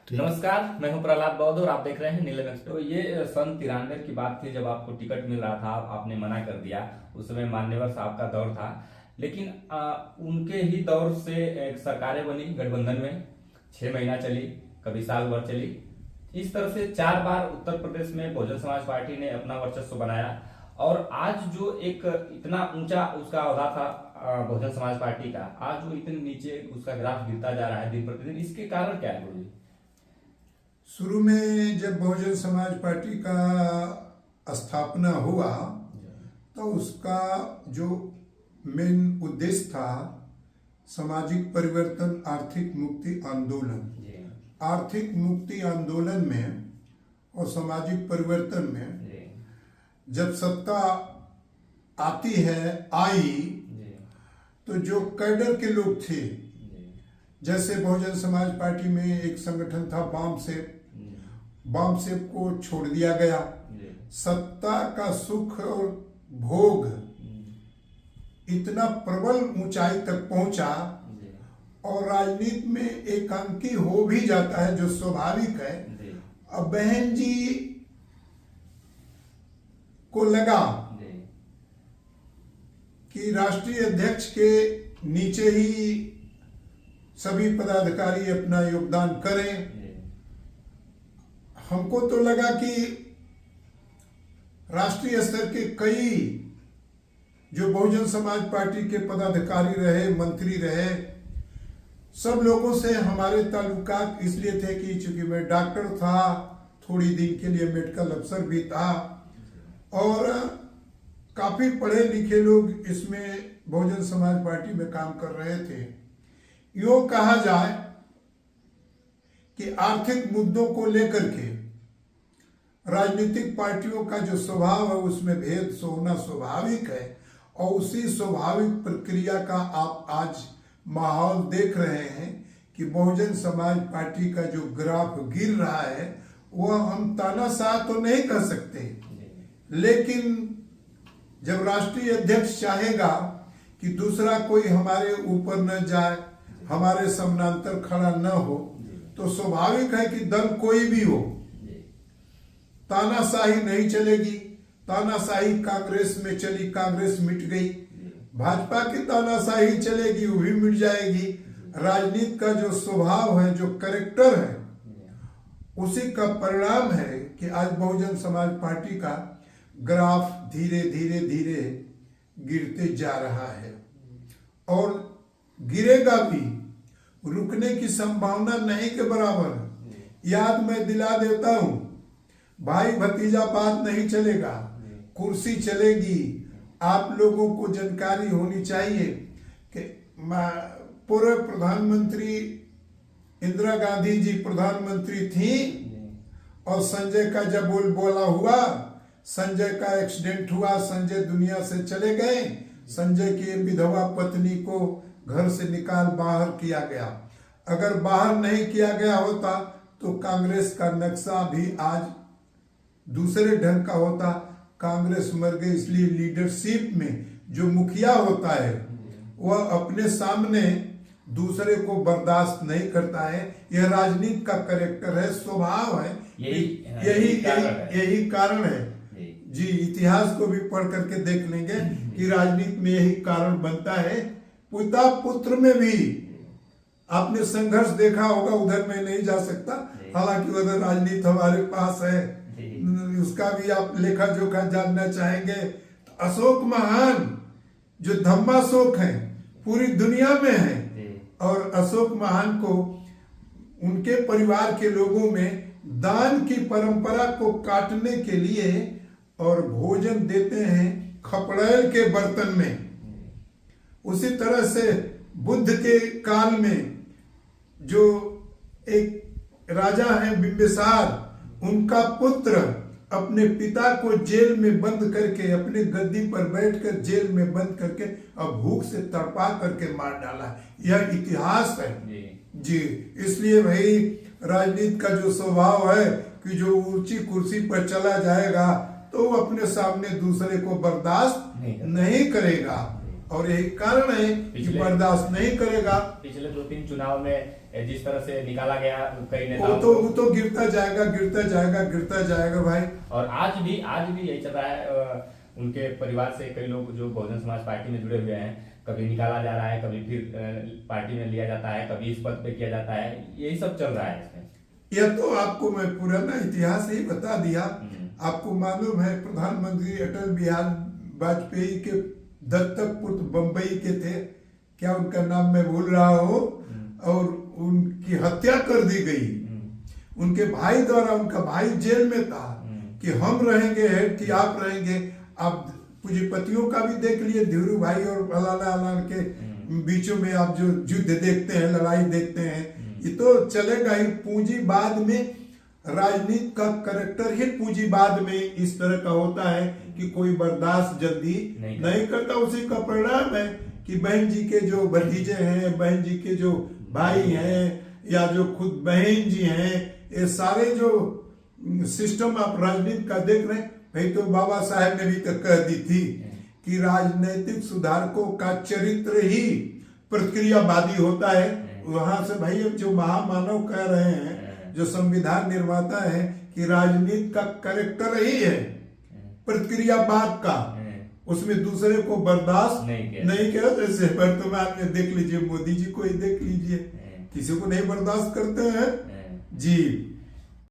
नमस्कार, मैं हूं प्रहलाद बौद्ध और आप देख रहे हैं नीलम एक्सप्रेस। तो ये सन 93 की बात थी जब आपको टिकट मिल रहा था, आपने मना कर दिया। उस समय मान्यवर साहब का दौर था, लेकिन उनके ही दौर से एक सरकारें बनी गठबंधन में। 6 महीना चली, कभी साल भर चली। इस तरह से 4 बार उत्तर प्रदेश में बहुजन समाज पार्टी ने अपना वर्चस्व बनाया। और आज जो एक इतना ऊंचा उसका ओहदा था बहुजन समाज पार्टी का, आज वो इतने नीचे उसका ग्राफ गिरता जा रहा है दिन प्रतिदिन। इसके कारण क्या है गुरु जी? शुरू में जब बहुजन समाज पार्टी का स्थापना हुआ तो उसका जो मेन उद्देश्य था सामाजिक परिवर्तन, आर्थिक मुक्ति आंदोलन। आर्थिक मुक्ति आंदोलन में और सामाजिक परिवर्तन में जब सत्ता आती है, आई, तो जो कैडर के लोग थे, जैसे बहुजन समाज पार्टी में एक संगठन था बाम सेप को छोड़ दिया गया। सत्ता का सुख और भोग इतना प्रबल ऊंचाई तक पहुंचा और राजनीति में एकांकी हो भी जाता है, जो स्वाभाविक है। अब बहन जी को लगा कि राष्ट्रीय अध्यक्ष के नीचे ही सभी पदाधिकारी अपना योगदान करें। हमको तो लगा कि राष्ट्रीय स्तर के कई जो बहुजन समाज पार्टी के पदाधिकारी रहे, मंत्री रहे, सब लोगों से हमारे ताल्लुकात इसलिए थे कि चूंकि मैं डॉक्टर था, थोड़ी दिन के लिए मेडिकल अफसर भी था और काफी पढ़े लिखे लोग इसमें बहुजन समाज पार्टी में काम कर रहे थे। यूं कहा जाए कि आर्थिक मुद्दों को लेकर के राजनीतिक पार्टियों का जो स्वभाव है उसमें भेद होना स्वाभाविक है और उसी स्वाभाविक प्रक्रिया का आप आज माहौल देख रहे हैं कि बहुजन समाज पार्टी का जो ग्राफ गिर रहा है वह हम तानाशाह तो नहीं कर सकते, लेकिन जब राष्ट्रीय अध्यक्ष चाहेगा कि दूसरा कोई हमारे ऊपर न जाए, हमारे समानांतर खड़ा न हो, तो स्वाभाविक है कि दल कोई भी हो, तानाशाही नहीं चलेगी। तानाशाही कांग्रेस में चली, कांग्रेस मिट गई। भाजपा की तानाशाही चलेगी, वो भी मिट जाएगी। राजनीति का जो स्वभाव है, जो कैरेक्टर है, उसी का परिणाम है कि आज बहुजन समाज पार्टी का ग्राफ धीरे धीरे धीरे गिरते जा रहा है और गिरेगा भी, रुकने की संभावना नहीं के बराबर। याद मैं दिला देता हूं, भाई भतीजा बात नहीं चलेगा, कुर्सी चलेगी। आप लोगों को जानकारी होनी चाहिए कि पूर्व प्रधानमंत्री इंदिरा गांधी जी प्रधानमंत्री थी और संजय का जब बोला हुआ, संजय का एक्सीडेंट हुआ, संजय दुनिया से चले गए। संजय की विधवा पत्नी को घर से निकाल बाहर किया गया। अगर बाहर नहीं किया गया होता तो कांग्रेस का नक्शा भी आज दूसरे ढंग का होता। कांग्रेस मर गई, इसलिए लीडरशिप में जो मुखिया होता है वह अपने सामने दूसरे को बर्दाश्त नहीं करता है। यह राजनीति का कैरेक्टर है, स्वभाव है। यही कारण है जी। इतिहास को भी पढ़ करके देख लेंगे कि राजनीति में यही कारण बनता है। पिता पुत्र में भी आपने संघर्ष देखा होगा, उधर में नहीं जा सकता, हालांकि उधर राजनीति हमारे पास है, उसका भी आप लेखा जोखा जानना चाहेंगे। तो अशोक महान जो धम्माशोक है पूरी दुनिया में है, और अशोक महान को उनके परिवार के लोगों में दान की परंपरा को काटने के लिए और भोजन देते हैं खपड़ैल के बर्तन में। उसी तरह से बुद्ध के काल में जो एक राजा है बिंबिसार, उनका पुत्र अपने पिता को जेल में बंद करके, अपने गद्दी पर बैठकर जेल में बंद करके अब भूख से तड़पा करके मार डाला। यह इतिहास है जी। इसलिए भाई राजनीति का जो स्वभाव है कि जो ऊंची कुर्सी पर चला जाएगा तो वो अपने सामने दूसरे को बर्दाश्त नहीं करेगा। और यही कारण है कि बर्दाश्त नहीं करेगा। पिछले 2-3 चुनाव में जिस तरह से निकाला गया कई नेताओं वो तो गिरता जाएगा भाई। और आज भी यही चल रहा है। उनके परिवार से कई लोग जो बहुजन समाज पार्टी में जुड़े हुए हैं, कभी निकाला जा रहा है, कभी फिर पार्टी में लिया जाता है, कभी इस पद पे किया जाता है, यही सब चल रहा है इसमें। यह तो आपको मैं पुराना इतिहास ही बता दिया। आपको मालूम है प्रधानमंत्री अटल बिहारी वाजपेयी के दत्तक पुत्र बंबई के थे, क्या उनका नाम मैं भूल रहा हूँ, और उनकी हत्या कर दी गई उनके भाई द्वारा। उनका भाई जेल में था कि हम रहेंगे हेड कि आप रहेंगे। आप पूंजीपतियों का भी देख लिए, धीरू भाई और अलाना अलान के बीचों में आप जो युद्ध देखते हैं, लड़ाई देखते हैं, ये तो चलेगा ही। पूंजीवाद में राजनीति का करैक्टर ही पूंजीवाद में इस तरह का होता है कि कोई बर्दाश्त जल्दी नहीं करता। उसी का परिणाम है कि बहन जी के जो भतीजे हैं, बहन जी के जो भाई हैं, या जो खुद बहन जी हैं, ये सारे जो सिस्टम आप राजनीति का देख रहे हैं। भाई तो बाबा साहेब ने भी तो कह दी थी कि राजनीतिक सुधारकों का चरित्र ही प्रतिक्रियावादी होता है। वहां से भाई जो महामानव कह रहे हैं, जो संविधान निर्माता है, कि राजनीति का कैरेक्टर ही है प्रतिक्रियावाद का, उसमें दूसरे को बर्दाश्त नहीं किया। जैसे वर्तमान में देख लीजिए, मोदी जी को ही देख लीजिए, किसी को नहीं बर्दाश्त करते हैं जी।